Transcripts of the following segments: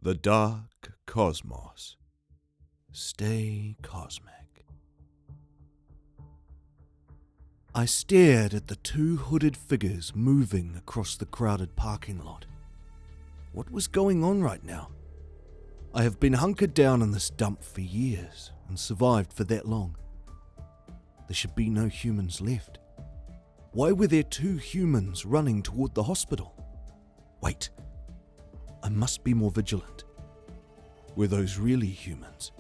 The Dark Cosmos. Stay cosmic. I stared at the two hooded figures moving across the crowded parking lot. What was going on right now? I have been hunkered down in this dump for years and survived for that long. There should be no humans left. Why were there two humans running toward the hospital? Wait. I must be more vigilant. Were those really humans?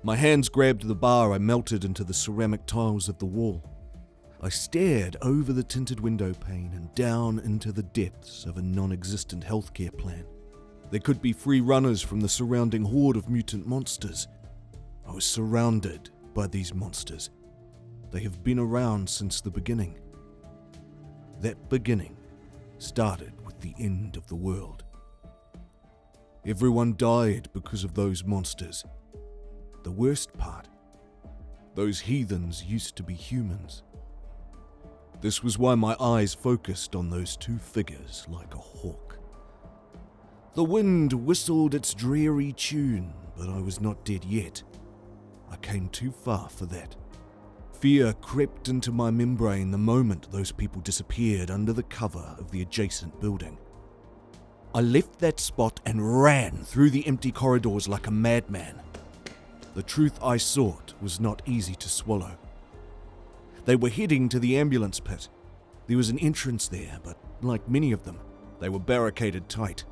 My hands grabbed the bar. I melted into the ceramic tiles of the wall. I stared over the tinted window pane and down into the depths of a non-existent healthcare plan. There could be free runners from the surrounding horde of mutant monsters. I was surrounded by these monsters. They have been around since the beginning. That beginning started with the end of the world. Everyone died because of those monsters. The worst part, those heathens used to be humans. This was why my eyes focused on those two figures like a hawk. The wind whistled its dreary tune, but I was not dead yet. I came too far for that. Fear crept into my membrane the moment those people disappeared under the cover of the adjacent building. I left that spot and ran through the empty corridors like a madman. The truth I sought was not easy to swallow. They were heading to the ambulance pit. There was an entrance there, but like many of them, they were barricaded tight.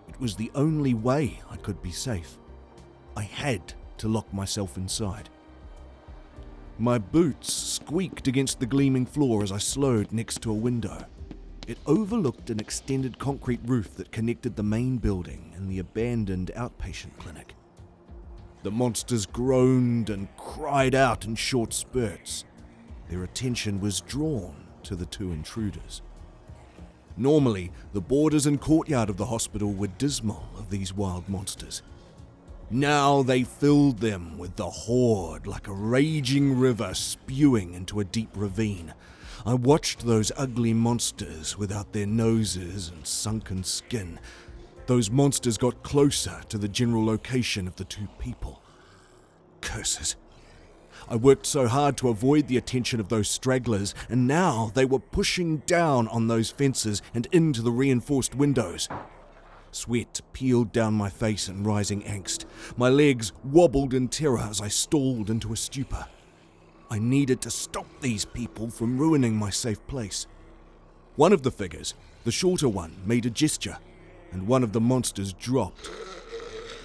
It was the only way I could be safe. I had to lock myself inside. My boots squeaked against the gleaming floor as I slowed next to a window. It overlooked an extended concrete roof that connected the main building and the abandoned outpatient clinic. The monsters groaned and cried out in short spurts. Their attention was drawn to the two intruders. Normally, the borders and courtyard of the hospital were dismal of these wild monsters. Now they filled them with the horde like a raging river spewing into a deep ravine. I watched those ugly monsters without their noses and sunken skin. Those monsters got closer to the general location of the two people. Curses. I worked so hard to avoid the attention of those stragglers, and now they were pushing down on those fences and into the reinforced windows. Sweat peeled down my face in rising angst. My legs wobbled in terror as I stalled into a stupor. I needed to stop these people from ruining my safe place. One of the figures, the shorter one, made a gesture, and one of the monsters dropped.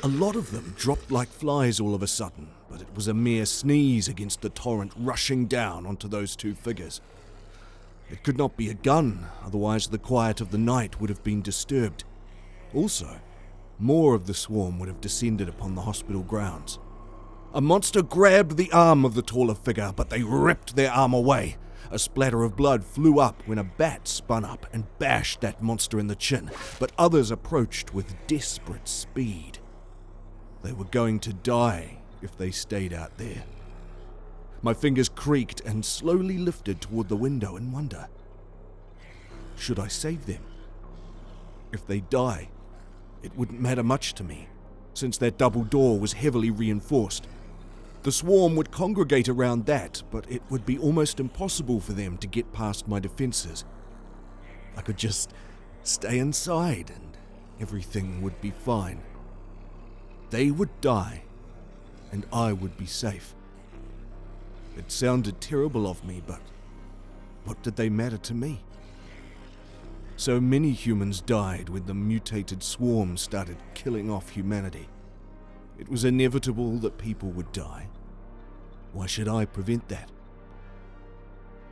A lot of them dropped like flies all of a sudden, but it was a mere sneeze against the torrent rushing down onto those two figures. It could not be a gun, otherwise the quiet of the night would have been disturbed. Also, more of the swarm would have descended upon the hospital grounds. A monster grabbed the arm of the taller figure, but they ripped their arm away. A splatter of blood flew up when a bat spun up and bashed that monster in the chin, but others approached with desperate speed. They were going to die if they stayed out there. My fingers creaked and slowly lifted toward the window in wonder. Should I save them? If they die, it wouldn't matter much to me, since that double door was heavily reinforced. The swarm would congregate around that, but it would be almost impossible for them to get past my defenses. I could just stay inside and everything would be fine. They would die, and I would be safe. It sounded terrible of me, but what did they matter to me? So many humans died when the mutated swarm started killing off humanity. It was inevitable that people would die. Why should I prevent that?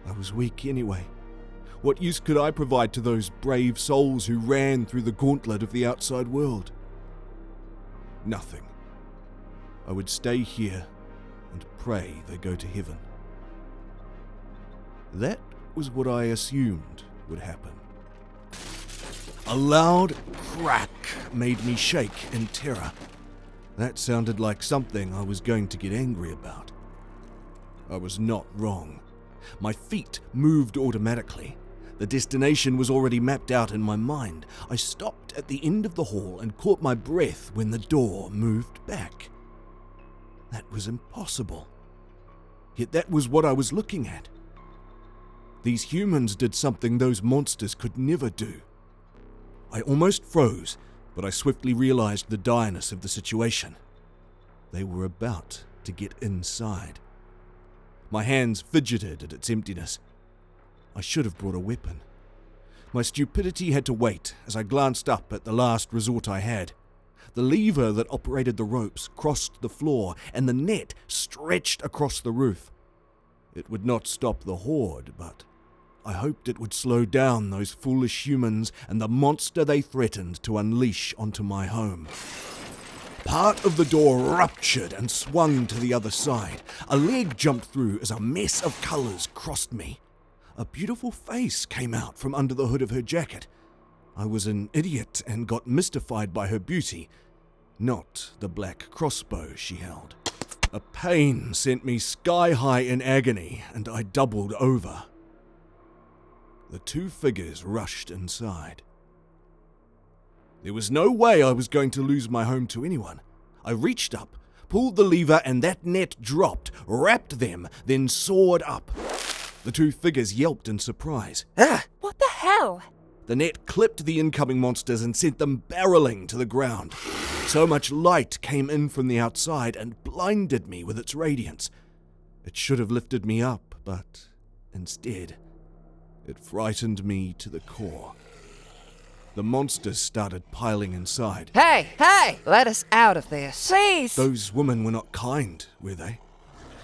I was weak anyway. What use could I provide to those brave souls who ran through the gauntlet of the outside world? Nothing. I would stay here and pray they go to heaven. That was what I assumed would happen. A loud crack made me shake in terror. That sounded like something I was going to get angry about. I was not wrong. My feet moved automatically. The destination was already mapped out in my mind. I stopped at the end of the hall and caught my breath when the door moved back. That was impossible. Yet that was what I was looking at. These humans did something those monsters could never do. I almost froze, but I swiftly realized the direness of the situation. They were about to get inside. My hands fidgeted at its emptiness. I should have brought a weapon. My stupidity had to wait as I glanced up at the last resort I had. The lever that operated the ropes crossed the floor, and the net stretched across the roof. It would not stop the horde, but I hoped it would slow down those foolish humans and the monster they threatened to unleash onto my home. Part of the door ruptured and swung to the other side. A leg jumped through as a mess of colours crossed me. A beautiful face came out from under the hood of her jacket. I was an idiot and got mystified by her beauty, not the black crossbow she held. A pain sent me sky-high in agony, and I doubled over. The two figures rushed inside. There was no way I was going to lose my home to anyone. I reached up, pulled the lever, and that net dropped, wrapped them, then soared up. The two figures yelped in surprise. Ah! What the hell? The net clipped the incoming monsters and sent them barreling to the ground. So much light came in from the outside and blinded me with its radiance. It should have lifted me up, but instead, it frightened me to the core. The monsters started piling inside. Hey! Hey! Let us out of this. Please! Those women were not kind, were they?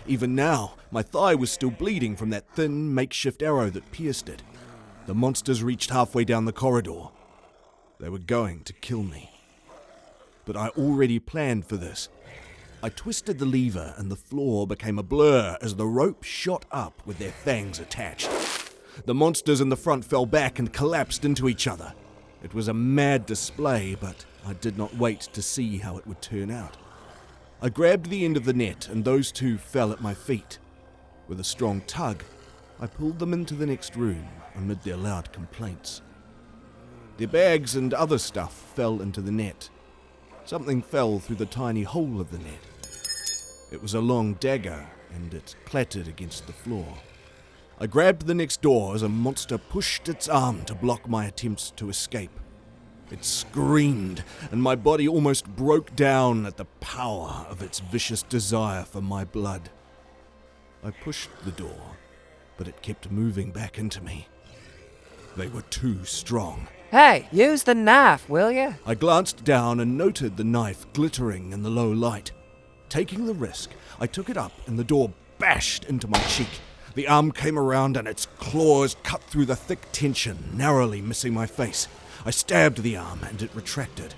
Even now, my thigh was still bleeding from that thin, makeshift arrow that pierced it. The monsters reached halfway down the corridor. They were going to kill me. But I already planned for this. I twisted the lever and the floor became a blur as the rope shot up with their fangs attached. The monsters in the front fell back and collapsed into each other. It was a mad display, but I did not wait to see how it would turn out. I grabbed the end of the net and those two fell at my feet. With a strong tug, I pulled them into the next room amid their loud complaints. Their bags and other stuff fell into the net. Something fell through the tiny hole of the net. It was a long dagger, and it clattered against the floor. I grabbed the next door as a monster pushed its arm to block my attempts to escape. It screamed, and my body almost broke down at the power of its vicious desire for my blood. I pushed the door, but it kept moving back into me. They were too strong. Hey, use the knife, will you? I glanced down and noted the knife glittering in the low light. Taking the risk, I took it up and the door bashed into my cheek. The arm came around and its claws cut through the thick tension, narrowly missing my face. I stabbed the arm and it retracted.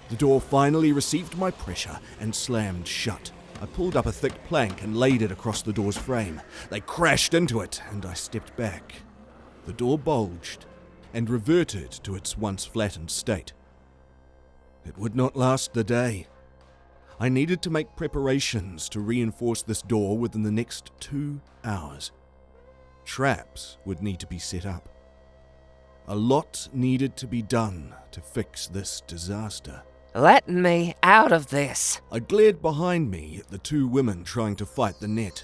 The door finally received my pressure and slammed shut. I pulled up a thick plank and laid it across the door's frame. They crashed into it and I stepped back. The door bulged and reverted to its once flattened state. It would not last the day. I needed to make preparations to reinforce this door within the next 2 hours. Traps would need to be set up. A lot needed to be done to fix this disaster. Let me out of this. I glared behind me at the two women trying to fight the net.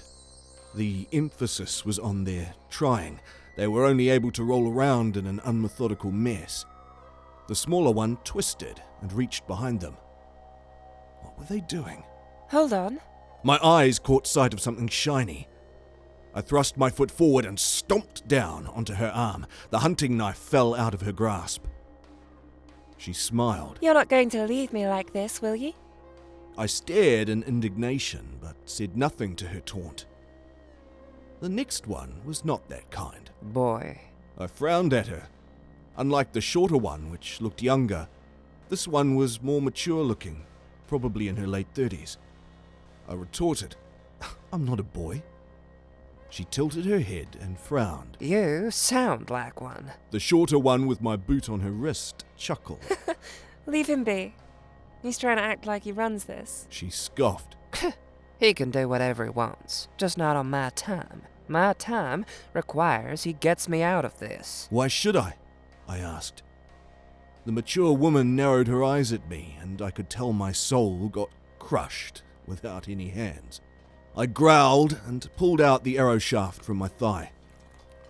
The emphasis was on their trying. They were only able to roll around in an unmethodical mess. The smaller one twisted and reached behind them. What were they doing? Hold on. My eyes caught sight of something shiny. I thrust my foot forward and stomped down onto her arm. The hunting knife fell out of her grasp. She smiled. You're not going to leave me like this, will you? I stared in indignation, but said nothing to her taunt. The next one was not that kind. Boy. I frowned at her. Unlike the shorter one, which looked younger, this one was more mature-looking, probably in her late 30s. I retorted, "I'm not a boy." She tilted her head and frowned. You sound like one. The shorter one with my boot on her wrist chuckled. Leave him be. He's trying to act like he runs this. She scoffed. He can do whatever he wants, just not on my time. My time requires he gets me out of this. Why should I asked. The mature woman narrowed her eyes at me, and I could tell my soul got crushed without any hands. I growled and pulled out the arrow shaft from my thigh.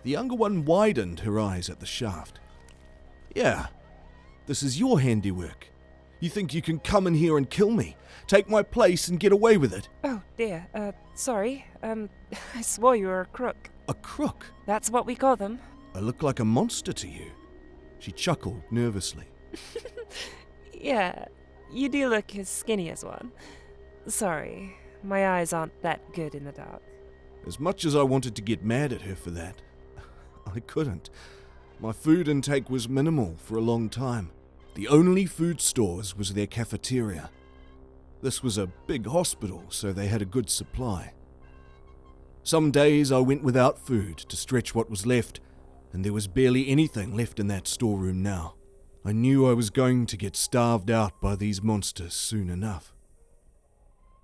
The younger one widened her eyes at the shaft. Yeah, this is your handiwork. You think you can come in here and kill me, take my place and get away with it? Oh, dear. Sorry. I swore you were a crook. A crook? That's what we call them. I look like a monster to you. She chuckled nervously. Yeah, you do look as skinny as one. Sorry, my eyes aren't that good in the dark. As much as I wanted to get mad at her for that, I couldn't. My food intake was minimal for a long time. The only food stores was their cafeteria. This was a big hospital, so they had a good supply. Some days I went without food to stretch what was left, and there was barely anything left in that storeroom now. I knew I was going to get starved out by these monsters soon enough.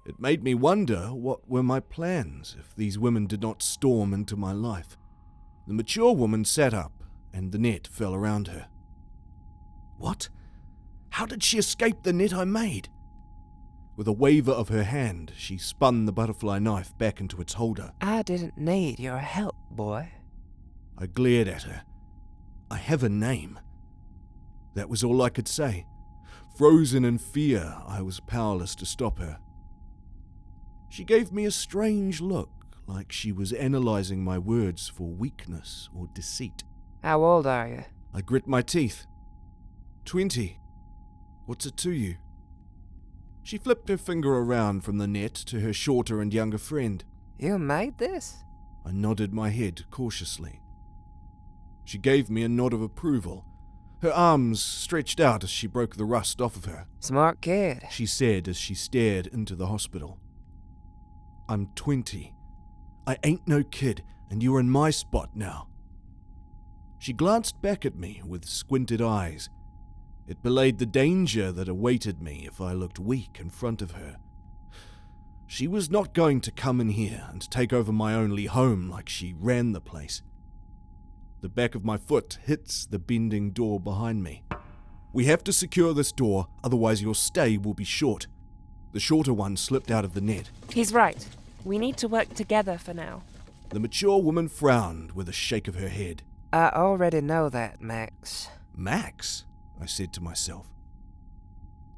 It made me wonder what were my plans if these women did not storm into my life. The mature woman sat up, and the net fell around her. What? How did she escape the net I made? With a waver of her hand, she spun the butterfly knife back into its holder. I didn't need your help, boy. I glared at her. I have a name. That was all I could say. Frozen in fear, I was powerless to stop her. She gave me a strange look, like she was analyzing my words for weakness or deceit. How old are you? I grit my teeth. 20. What's it to you? She flipped her finger around from the net to her shorter and younger friend. You made this? I nodded my head cautiously. She gave me a nod of approval. Her arms stretched out as she broke the rust off of her. Smart kid. She said as she stared into the hospital. I'm 20. I ain't no kid, and you're in my spot now. She glanced back at me with squinted eyes. It belayed the danger that awaited me if I looked weak in front of her. She was not going to come in here and take over my only home like she ran the place. The back of my foot hits the bending door behind me. We have to secure this door, otherwise your stay will be short. The shorter one slipped out of the net. He's right. We need to work together for now. The mature woman frowned with a shake of her head. I already know that, Max. Max? I said to myself.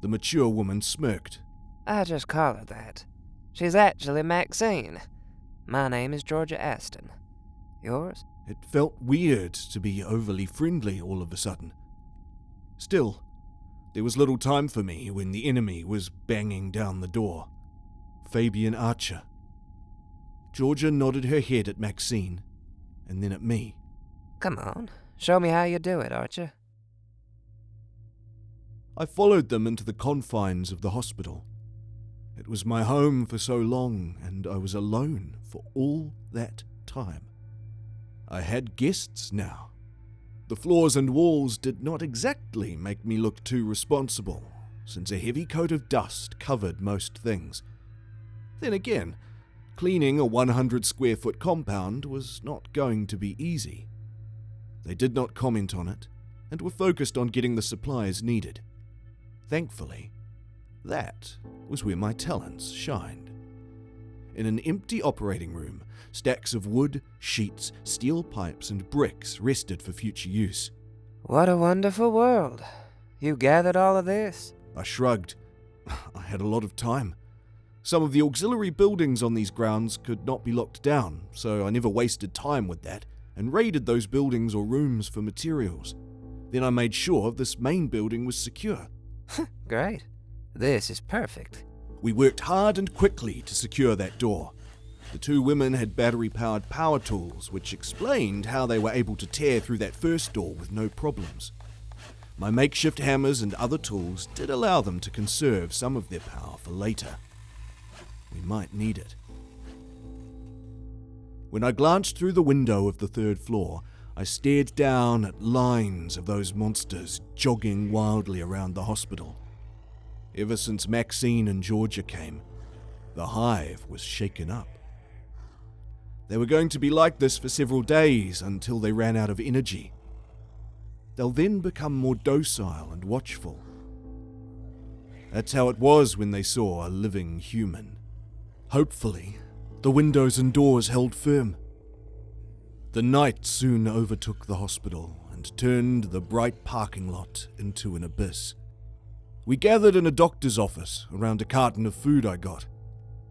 The mature woman smirked. I just call her that. She's actually Maxine. My name is Georgia Aston. Yours? It felt weird to be overly friendly all of a sudden. Still, there was little time for me when the enemy was banging down the door. Fabian Archer. Georgia nodded her head at Maxine, and then at me. Come on, show me how you do it, Archer. I followed them into the confines of the hospital. It was my home for so long, and I was alone for all that time. I had guests now. The floors and walls did not exactly make me look too responsible, since a heavy coat of dust covered most things. Then again, cleaning a 100 square foot compound was not going to be easy. They did not comment on it, and were focused on getting the supplies needed. Thankfully, that was where my talents shined. In an empty operating room, stacks of wood, sheets, steel pipes, and bricks rested for future use. What a wonderful world. You gathered all of this? I shrugged. I had a lot of time. Some of the auxiliary buildings on these grounds could not be locked down, so I never wasted time with that, and raided those buildings or rooms for materials. Then I made sure this main building was secure. Great. This is perfect. We worked hard and quickly to secure that door. The two women had battery-powered power tools, which explained how they were able to tear through that first door with no problems. My makeshift hammers and other tools did allow them to conserve some of their power for later. We might need it. When I glanced through the window of the third floor, I stared down at lines of those monsters jogging wildly around the hospital. Ever since Maxine and Georgia came, the hive was shaken up. They were going to be like this for several days until they ran out of energy. They'll then become more docile and watchful. That's how it was when they saw a living human. Hopefully, the windows and doors held firm. The night soon overtook the hospital and turned the bright parking lot into an abyss. We gathered in a doctor's office around a carton of food I got.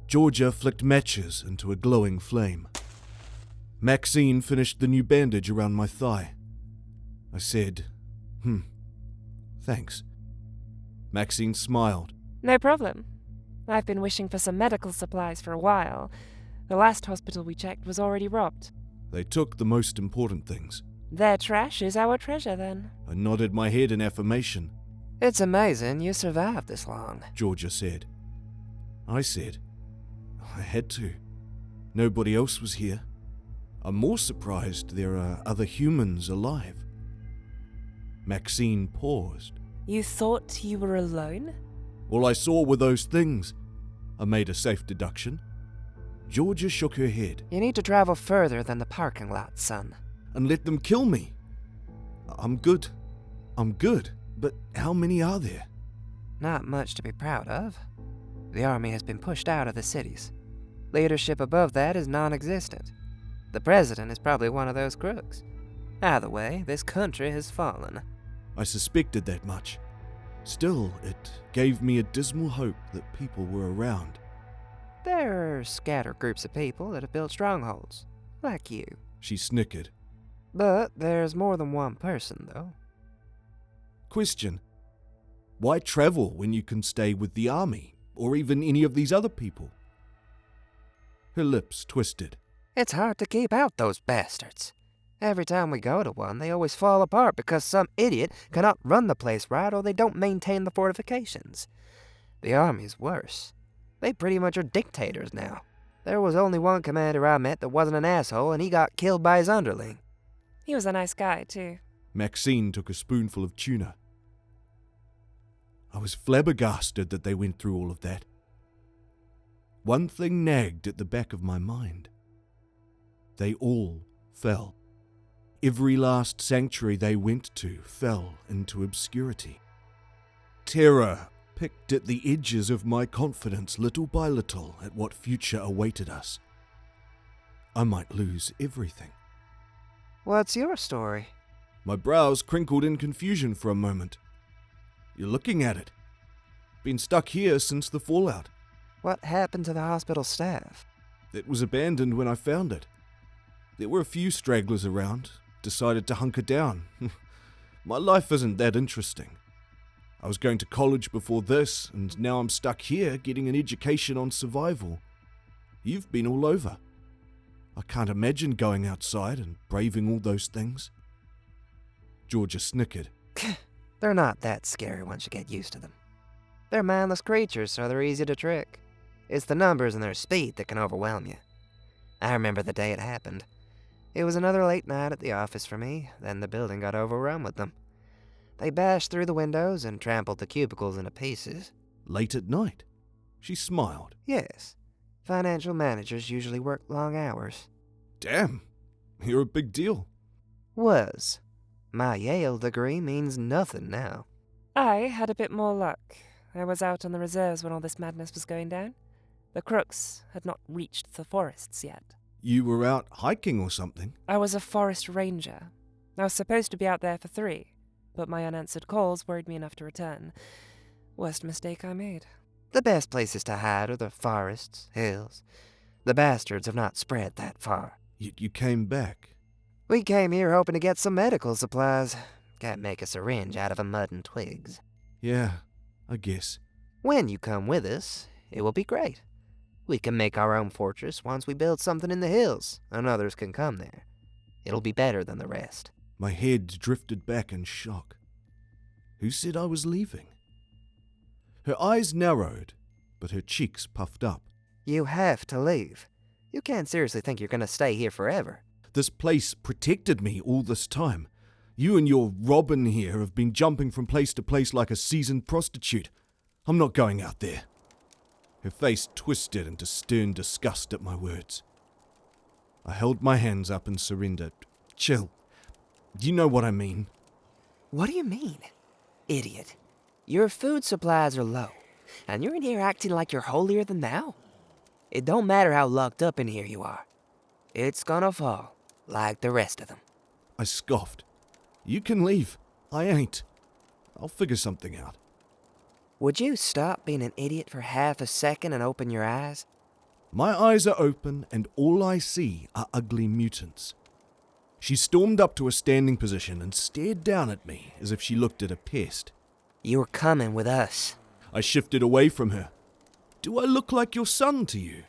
Georgia flicked matches into a glowing flame. Maxine finished the new bandage around my thigh. I said, thanks. Maxine smiled. No problem. I've been wishing for some medical supplies for a while. The last hospital we checked was already robbed. They took the most important things. Their trash is our treasure, then. I nodded my head in affirmation. It's amazing you survived this long, Georgia said. I said, I had to. Nobody else was here. I'm more surprised there are other humans alive. Maxine paused. You thought you were alone? All I saw were those things. I made a safe deduction. Georgia shook her head. You need to travel further than the parking lot, son. And let them kill me. I'm good. But how many are there? Not much to be proud of. The army has been pushed out of the cities. Leadership above that is non-existent. The president is probably one of those crooks. Either way, this country has fallen. I suspected that much. Still, it gave me a dismal hope that people were around. There are scattered groups of people that have built strongholds, like you. She snickered. But there's more than one person, though. Question. Why travel when you can stay with the army, or even any of these other people? Her lips twisted. It's hard to keep out those bastards. Every time we go to one, they always fall apart because some idiot cannot run the place right or they don't maintain the fortifications. The army's worse. They pretty much are dictators now. There was only one commander I met that wasn't an asshole, and he got killed by his underling. He was a nice guy, too. Maxine took a spoonful of tuna. I was flabbergasted that they went through all of that. One thing nagged at the back of my mind. They all fell. Every last sanctuary they went to fell into obscurity. Terror picked at the edges of my confidence little by little at what future awaited us. I might lose everything. What's your story? My brows crinkled in confusion for a moment. You're looking at it. Been stuck here since the fallout. What happened to the hospital staff? It was abandoned when I found it. There were a few stragglers around. Decided to hunker down. My life isn't that interesting. I was going to college before this, and now I'm stuck here getting an education on survival. You've been all over. I can't imagine going outside and braving all those things. Georgia snickered. They're not that scary once you get used to them. They're mindless creatures, so they're easy to trick. It's the numbers and their speed that can overwhelm you. I remember the day it happened. It was another late night at the office for me, then the building got overrun with them. They bashed through the windows and trampled the cubicles into pieces. Late at night? She smiled. Yes. Financial managers usually work long hours. Damn, you're a big deal. Was. My Yale degree means nothing now. I had a bit more luck. I was out on the reserves when all this madness was going down. The crooks had not reached the forests yet. You were out hiking or something? I was a forest ranger. I was supposed to be out there for 3, but my unanswered calls worried me enough to return. Worst mistake I made. The best places to hide are the forests, hills. The bastards have not spread that far. You came back? We came here hoping to get some medical supplies. Can't make a syringe out of a mud and twigs. Yeah, I guess. When you come with us, it will be great. We can make our own fortress once we build something in the hills, and others can come there. It'll be better than the rest. My head drifted back in shock. Who said I was leaving? Her eyes narrowed, but her cheeks puffed up. You have to leave. You can't seriously think you're going to stay here forever. This place protected me all this time. You and your Robin here have been jumping from place to place like a seasoned prostitute. I'm not going out there. Her face twisted into stern disgust at my words. I held my hands up and surrendered. Chill. Do you know what I mean? What do you mean? Idiot. Your food supplies are low, and you're in here acting like you're holier than thou? It don't matter how locked up in here you are. It's gonna fall, like the rest of them. I scoffed. You can leave. I ain't. I'll figure something out. Would you stop being an idiot for half a second and open your eyes? My eyes are open, and all I see are ugly mutants. She stormed up to a standing position and stared down at me as if she looked at a pest. You're coming with us. I shifted away from her. Do I look like your son to you?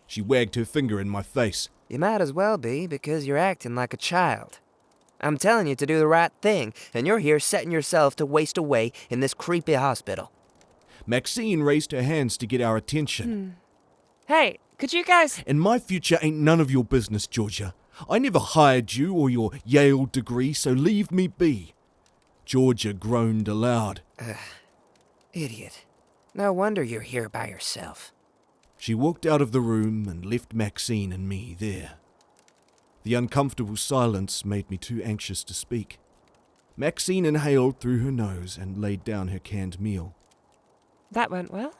She wagged her finger in my face. You might as well be, because you're acting like a child. I'm telling you to do the right thing, and you're here setting yourself to waste away in this creepy hospital. Maxine raised her hands to get our attention. Hey, could you guys... And my future ain't none of your business, Georgia. I never hired you or your Yale degree, so leave me be. Georgia groaned aloud. Idiot. No wonder you're here by yourself. She walked out of the room and left Maxine and me there. The uncomfortable silence made me too anxious to speak. Maxine inhaled through her nose and laid down her canned meal. That went well.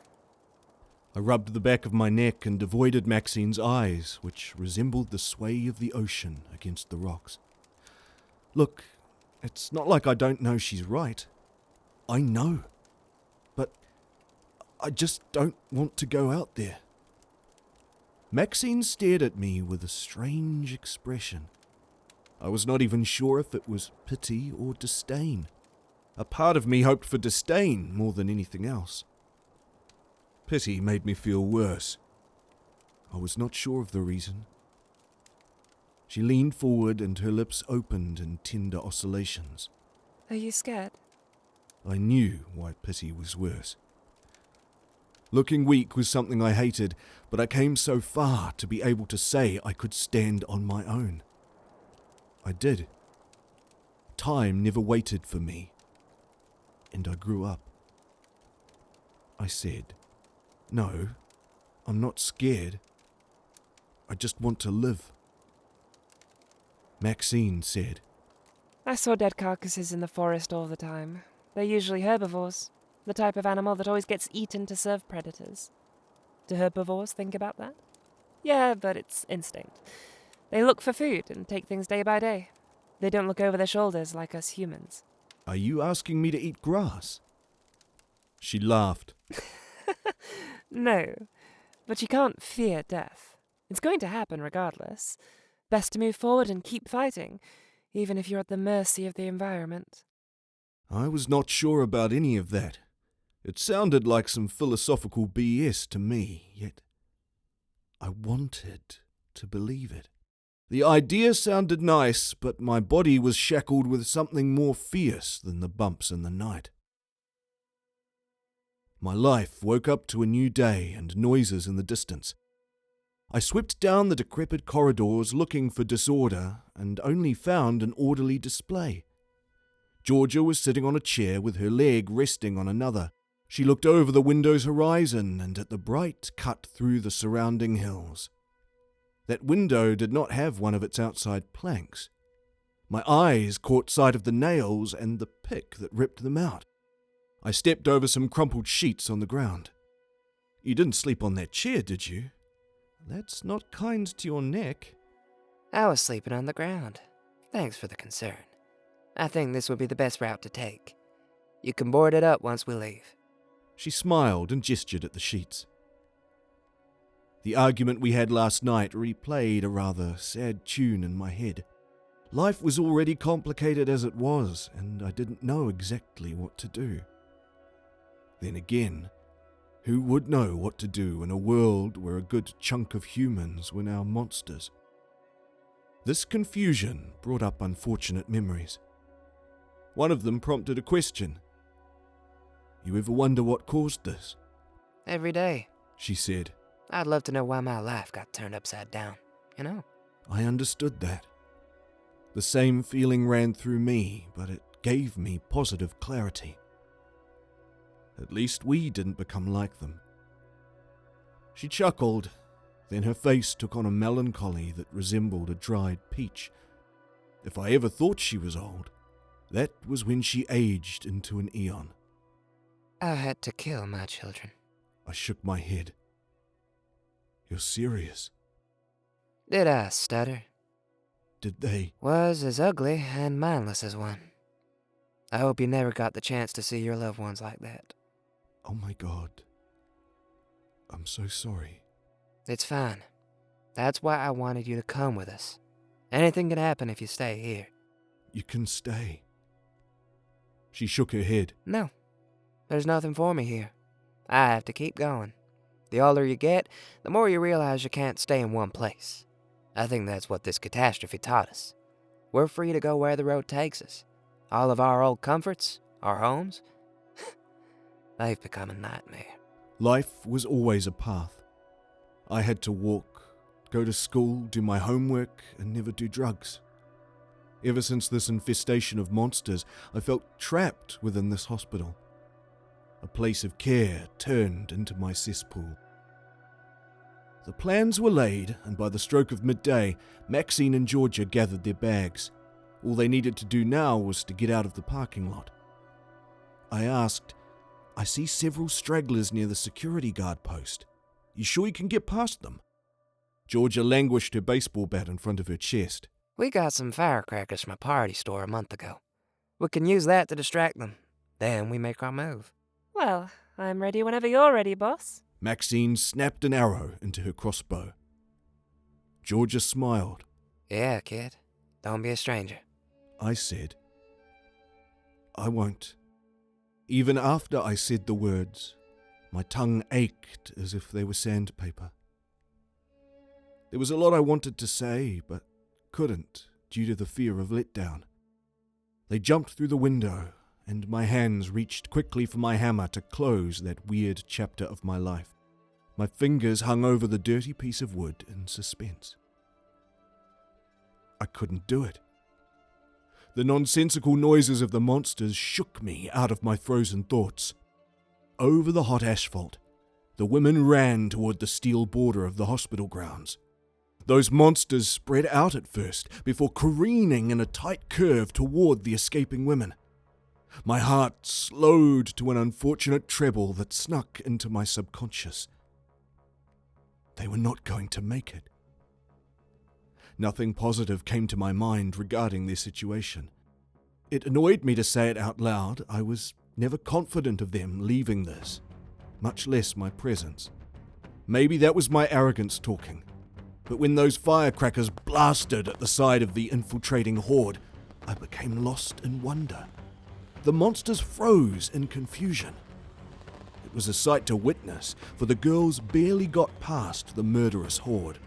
I rubbed the back of my neck and avoided Maxine's eyes, which resembled the sway of the ocean against the rocks. Look, it's not like I don't know she's right. I know. But I just don't want to go out there. Maxine stared at me with a strange expression. I was not even sure if it was pity or disdain. A part of me hoped for disdain more than anything else. Pity made me feel worse. I was not sure of the reason. She leaned forward and her lips opened in tender oscillations. Are you scared? I knew why pity was worse. Looking weak was something I hated, but I came so far to be able to say I could stand on my own. I did. Time never waited for me, and I grew up. I said, "No, I'm not scared. I just want to live." Maxine said, I saw dead carcasses in the forest all the time. They're usually herbivores, the type of animal that always gets eaten to serve predators. Do herbivores think about that? Yeah, but it's instinct. They look for food and take things day by day. They don't look over their shoulders like us humans. "Are you asking me to eat grass?" She laughed. No, but you can't fear death. It's going to happen regardless. Best to move forward and keep fighting, even if you're at the mercy of the environment. I was not sure about any of that. It sounded like some philosophical BS to me, yet I wanted to believe it. The idea sounded nice, but my body was shackled with something more fierce than the bumps in the night. My life woke up to a new day and noises in the distance. I swept down the decrepit corridors looking for disorder and only found an orderly display. Georgia was sitting on a chair with her leg resting on another. She looked over the window's horizon and at the bright cut through the surrounding hills. That window did not have one of its outside planks. My eyes caught sight of the nails and the pick that ripped them out. I stepped over some crumpled sheets on the ground. "You didn't sleep on that chair, did you? That's not kind to your neck." I was sleeping on the ground. Thanks for the concern. I think this would be the best route to take. You can board it up once we leave. She smiled and gestured at the sheets. The argument we had last night replayed a rather sad tune in my head. Life was already complicated as it was, and I didn't know exactly what to do. Then again, who would know what to do in a world where a good chunk of humans were now monsters? This confusion brought up unfortunate memories. One of them prompted a question. "You ever wonder what caused this?" Every day. She said. I'd love to know why my life got turned upside down, you know? I understood that. The same feeling ran through me, but it gave me positive clarity. At least we didn't become like them. She chuckled. Then her face took on a melancholy that resembled a dried peach. If I ever thought she was old, that was when she aged into an eon. I had to kill my children. I shook my head. You're serious? Did I stutter? Did they? Was as ugly and mindless as one. I hope you never got the chance to see your loved ones like that. Oh my God. I'm so sorry. It's fine. That's why I wanted you to come with us. Anything can happen if you stay here. You can stay. She shook her head. No. There's nothing for me here. I have to keep going. The older you get, the more you realize you can't stay in one place. I think that's what this catastrophe taught us. We're free to go where the road takes us. All of our old comforts, our homes, they've become a nightmare. Life was always a path. I had to walk, go to school, do my homework, and never do drugs. Ever since this infestation of monsters, I felt trapped within this hospital. A place of care turned into my cesspool. The plans were laid, and by the stroke of midday, Maxine and Georgia gathered their bags. All they needed to do now was to get out of the parking lot. I asked, I see several stragglers near the security guard post. You sure you can get past them? Georgia languished her baseball bat in front of her chest. We got some firecrackers from a party store a month ago. We can use that to distract them. Then we make our move. Well, I'm ready whenever you're ready, boss. Maxine snapped an arrow into her crossbow. Georgia smiled. Yeah, kid. Don't be a stranger. I said, I won't. Even after I said the words, my tongue ached as if they were sandpaper. There was a lot I wanted to say, but couldn't due to the fear of letdown. They jumped through the window, and my hands reached quickly for my hammer to close that weird chapter of my life. My fingers hung over the dirty piece of wood in suspense. I couldn't do it. The nonsensical noises of the monsters shook me out of my frozen thoughts. Over the hot asphalt, the women ran toward the steel border of the hospital grounds. Those monsters spread out at first, before careening in a tight curve toward the escaping women. My heart slowed to an unfortunate treble that snuck into my subconscious. They were not going to make it. Nothing positive came to my mind regarding their situation. It annoyed me to say it out loud. I was never confident of them leaving this, much less my presence. Maybe that was my arrogance talking, but when those firecrackers blasted at the side of the infiltrating horde, I became lost in wonder. The monsters froze in confusion. It was a sight to witness, for the girls barely got past the murderous horde.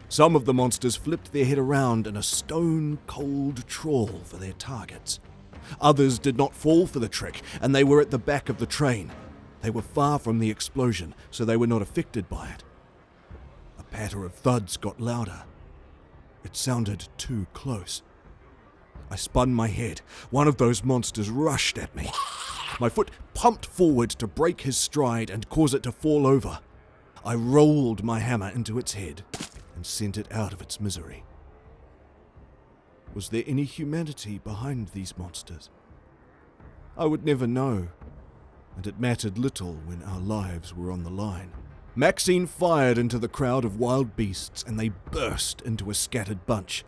Some of the monsters flipped their head around in a stone-cold trawl for their targets. Others did not fall for the trick, and they were at the back of the train. They were far from the explosion, so they were not affected by it. A patter of thuds got louder. It sounded too close. I spun my head. One of those monsters rushed at me. My foot pumped forward to break his stride and cause it to fall over. I rolled my hammer into its head and sent it out of its misery. Was there any humanity behind these monsters? I would never know, and it mattered little when our lives were on the line. Maxine fired into the crowd of wild beasts, and they burst into a scattered bunch.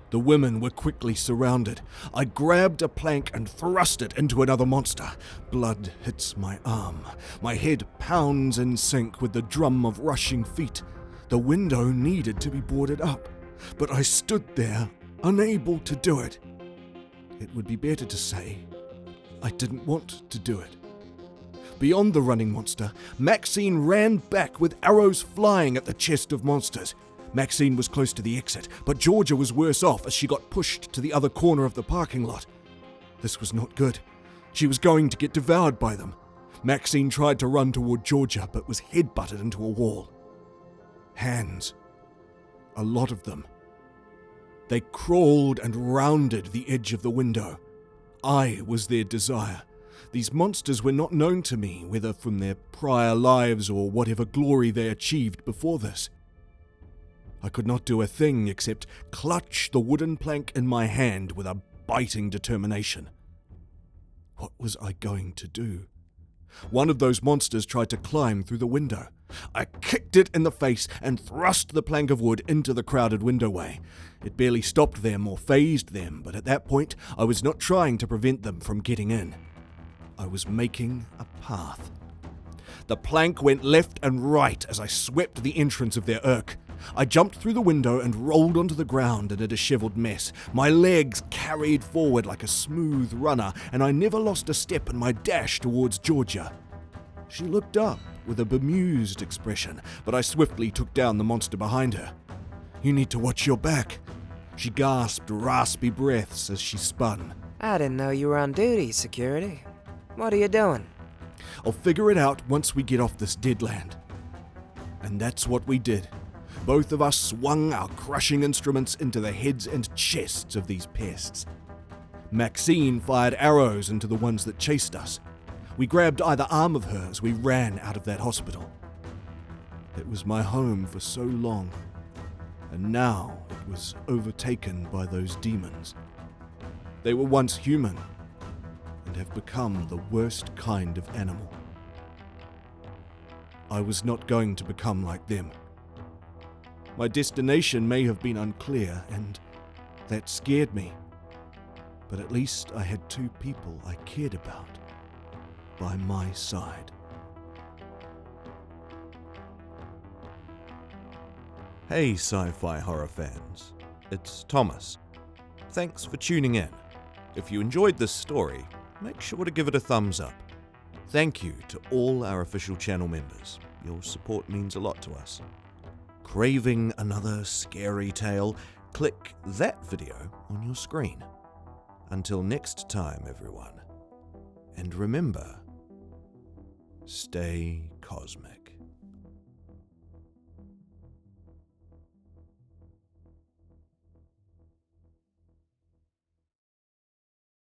The women were quickly surrounded. I grabbed a plank and thrust it into another monster. Blood hits my arm. My head pounds in sync with the drum of rushing feet. The window needed to be boarded up, but I stood there, unable to do it. It would be better to say I didn't want to do it. Beyond the running monster, Maxine ran back with arrows flying at the chest of monsters. Maxine was close to the exit, but Georgia was worse off as she got pushed to the other corner of the parking lot. This was not good. She was going to get devoured by them. Maxine tried to run toward Georgia, but was headbutted into a wall. Hands. A lot of them. They crawled and rounded the edge of the window. I was their desire. These monsters were not known to me, whether from their prior lives or whatever glory they achieved before this. I could not do a thing except clutch the wooden plank in my hand with a biting determination. What was I going to do? One of those monsters tried to climb through the window. I kicked it in the face and thrust the plank of wood into the crowded windowway. It barely stopped them or phased them, but at that point I was not trying to prevent them from getting in. I was making a path. The plank went left and right as I swept the entrance of their irk. I jumped through the window and rolled onto the ground in a disheveled mess. My legs carried forward like a smooth runner, and I never lost a step in my dash towards Georgia. She looked up with a bemused expression, but I swiftly took down the monster behind her. "You need to watch your back," she gasped raspy breaths as she spun. I didn't know you were on duty, security. What are you doing? "I'll figure it out once we get off this dead land." And that's what we did. Both of us swung our crushing instruments into the heads and chests of these pests. Maxine fired arrows into the ones that chased us. We grabbed either arm of her as we ran out of that hospital. It was my home for so long, and now it was overtaken by those demons. They were once human, and have become the worst kind of animal. I was not going to become like them. My destination may have been unclear, and that scared me. But at least I had two people I cared about by my side. Hey sci-fi horror fans, it's Thomas. Thanks for tuning in. If you enjoyed this story, make sure to give it a thumbs up. Thank you to all our official channel members. Your support means a lot to us. Craving another scary tale? Click that video on your screen. Until next time, everyone. And remember, stay cosmic.